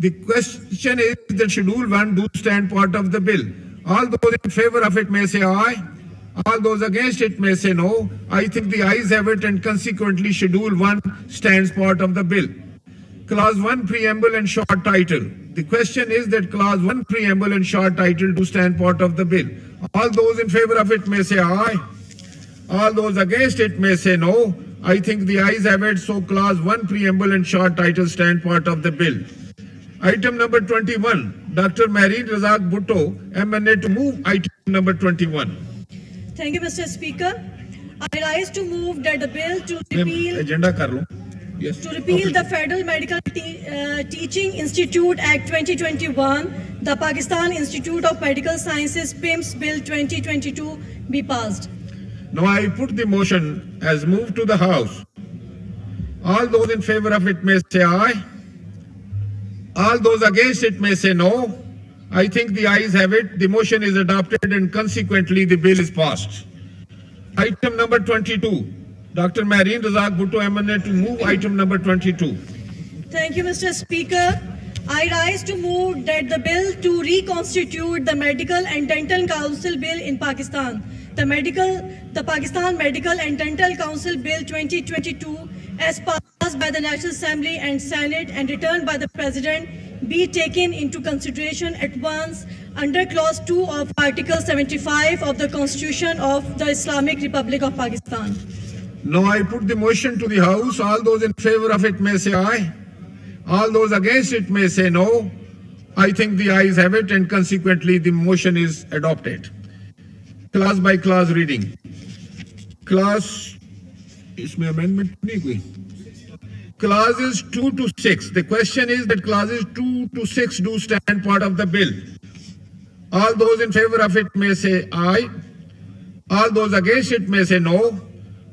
The question is that Schedule 1 do stand part of the bill. All those in favor of it may say aye. All those against it may say no. I think the ayes have it, and consequently Schedule 1 stands part of the bill. Clause 1 preamble and short title. The question is that Clause 1 preamble and short title do stand part of the bill. All those in favor of it may say aye. All those against it may say no. I think the ayes have it, so Clause 1 preamble and short title stand part of the bill. Item number 21. Dr. Marine Razak Bhutto, MNA, to move item number 21. Thank you, Mr. Speaker. I rise to move that the bill to repeal the Federal Medical Teaching Institute Act 2021, the Pakistan Institute of Medical Sciences PIMS Bill 2022 be passed. Now I put the motion as moved to the House. All those in favor of it may say aye. All those against it may say no. I think the ayes have it. The motion is adopted, and consequently the bill is passed. Item number 22. Dr. Marine Razak Bhutto, MNA, to move item number 22. Thank you, Mr. Speaker. I rise to move that the bill to reconstitute the Medical and Dental Council Bill in Pakistan, the Pakistan Medical and Dental Council Bill 2022, as passed by the National Assembly and Senate and returned by the President, be taken into consideration at once under Clause 2 of Article 75 of the Constitution of the Islamic Republic of Pakistan. Now I put the motion to the House. All those in favor of it may say aye. All those against it may say no. I think the ayes have it, and consequently the motion is adopted. Clause by clause reading. Clause, isme amendment nahi koi. Clauses 2 to 6. The question is that clauses 2 to 6 do stand part of the bill. All those in favor of it may say aye. All those against it may say no.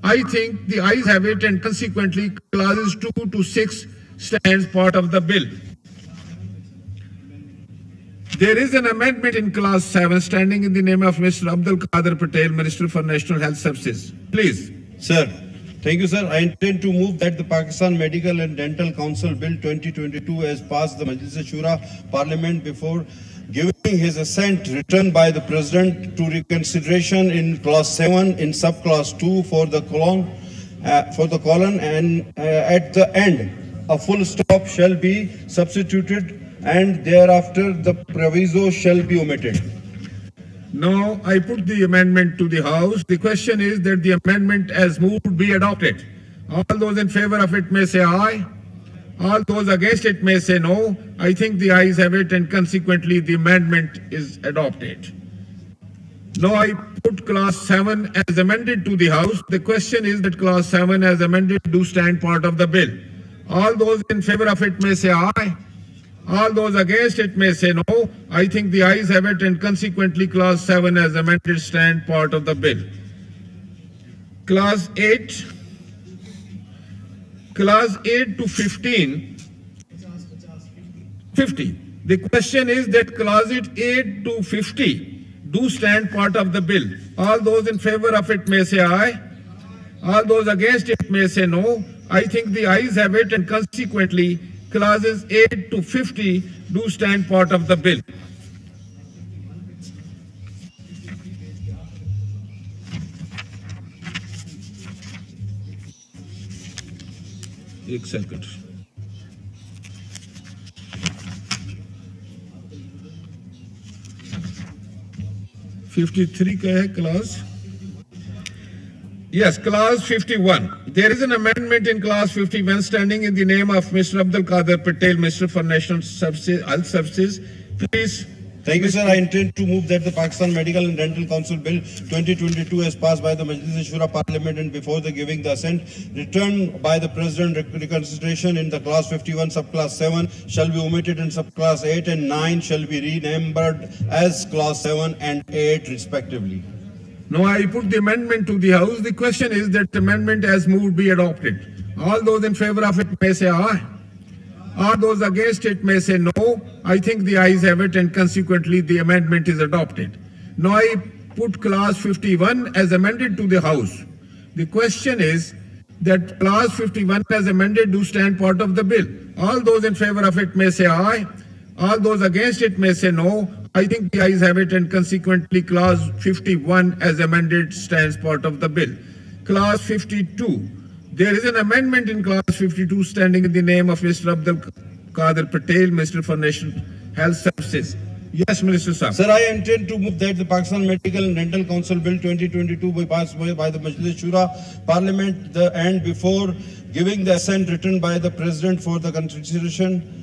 I think the ayes have it, and consequently clauses 2 to 6 stands part of the bill. There is an amendment in Clause 7 standing in the name of Mr. Abdul Qadir Patel, Minister for National Health Services. Please. Sir. Thank you, sir. I intend to move that the Pakistan Medical and Dental Council Bill 2022 as passed the Majlis-e-Shura Parliament before giving his assent returned by the President to reconsideration in Clause 7 in Subclause 2 for the colon and at the end a full stop shall be substituted and thereafter the proviso shall be omitted. Now I put the amendment to the House. The question is that the amendment as moved be adopted. All those in favor of it may say aye. All those against it may say no. I think the ayes have it, and consequently the amendment is adopted. Now I put Clause 7 as amended to the House. The question is that Clause 7 as amended do stand part of the bill. All those in favor of it may say aye. All those against it may say no. I think the ayes have it, and consequently Clause 7 as amended stand part of the bill. Clause 8. Clause 8 to 15. 50. The question is that Clauses 8 to 50 do stand part of the bill. All those in favor of it may say aye. All those against it may say no. I think the ayes have it, and consequently Clauses 8 to 50 do stand part of the bill. One second. 53 का है clause. Yes, Clause 51. There is an amendment in Clause 51 standing in the name of Mr. Abdul Qadir Patel, Minister for National Health Services. Please. Thank you, sir. I intend to move that the Pakistan Medical and Dental Council Bill 2022 as passed by the Majlis-e-Shura Parliament and before the giving the assent returned by the President reconsideration in the Clause 51 Subclass 7 shall be omitted and Subclass 8 and 9 shall be renumbered as Clause 7 and 8 respectively. Now I put the amendment to the House. The question is that the amendment as moved be adopted. All those in favor of it may say aye. All those against it may say no. I think the ayes have it, and consequently the amendment is adopted. Now I put Clause 51 as amended to the House. The question is that clause 51 as amended do stand part of the bill. All those in favor of it may say aye. All those against it may say no. I think the ayes have it, and consequently clause 51 as amended stands part of the bill. Clause 52. There is an amendment in clause 52 standing in the name of Mr. Abdul Qadir Patel, Minister for National Health Services. Yes, Minister Sir. Sir, I intend to move that the Pakistan Medical and Dental Council Bill 2022 be passed by the Majlis Shura Parliament and before giving the assent written by the President for the consideration.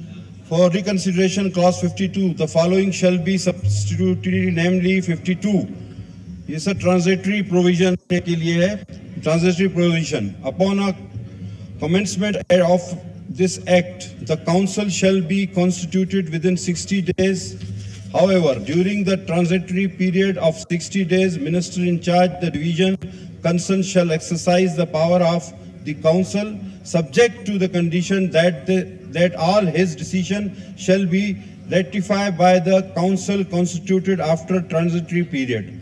For reconsideration, clause 52, the following shall be substituted, namely 52. Yes, a transitory provision के लिए है, transitory provision. Upon a commencement of this act, the council shall be constituted within 60 days. However, during the transitory period of 60 days, minister in charge the division concerned shall exercise the power of the council, subject to the condition that all his decision shall be ratified by the council constituted after transitory period.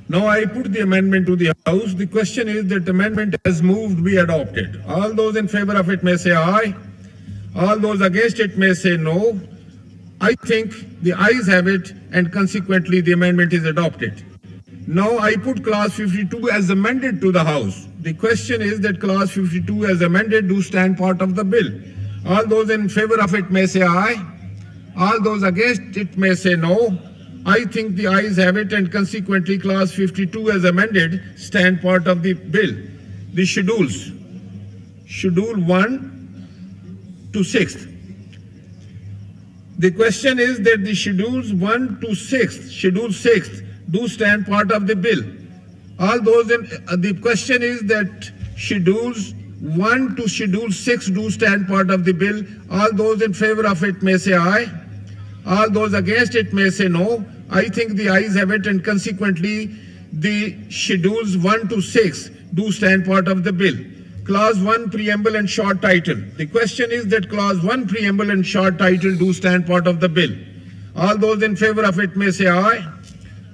Now I put the amendment to the House. The question is that amendment as moved be adopted. All those in favor of it may say aye. All those against it may say no. I think the ayes have it, and consequently the amendment is adopted. Now I put clause 52 as amended to the House. The question is that clause 52 as amended do stand part of the bill. All those in favor of it may say aye. All those against it may say no. I think the ayes have it, and consequently clause 52 as amended stand part of the bill. The schedules. Schedule 1 to 6. The question is that the schedules 1 to 6, schedule 6, do stand part of the bill. All those in, the question is that schedules 1 to schedule 6 do stand part of the bill. All those in favor of it may say aye. All those against it may say no. I think the ayes have it, and consequently the schedules 1 to 6 do stand part of the bill. Clause 1 preamble and short title. The question is that clause 1 preamble and short title do stand part of the bill. All those in favor of it may say aye.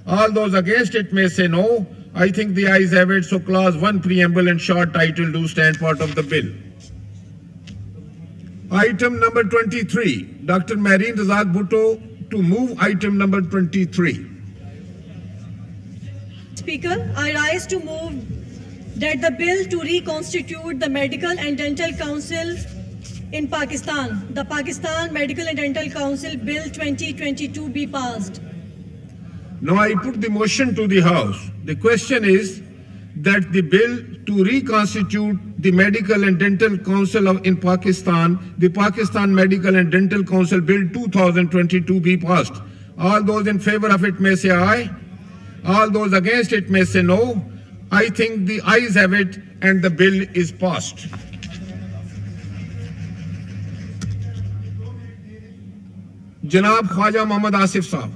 All those against it may say no. I think the ayes have it, so clause 1 preamble and short title do stand part of the bill. Item number 23. Dr. Marine Razak Bhutto to move item number 23. Speaker, I rise to move that the bill to reconstitute the Medical and Dental Council in Pakistan, the Pakistan Medical and Dental Council Bill 2022 be passed. Now I put the motion to the House. The question is that the bill to reconstitute the Medical and Dental Council in Pakistan, the Pakistan Medical and Dental Council Bill 2022 be passed. All those in favor of it may say aye. All those against it may say no. I think the ayes have it, and the bill is passed. Janab Khwaja Mohammad Asif Saab.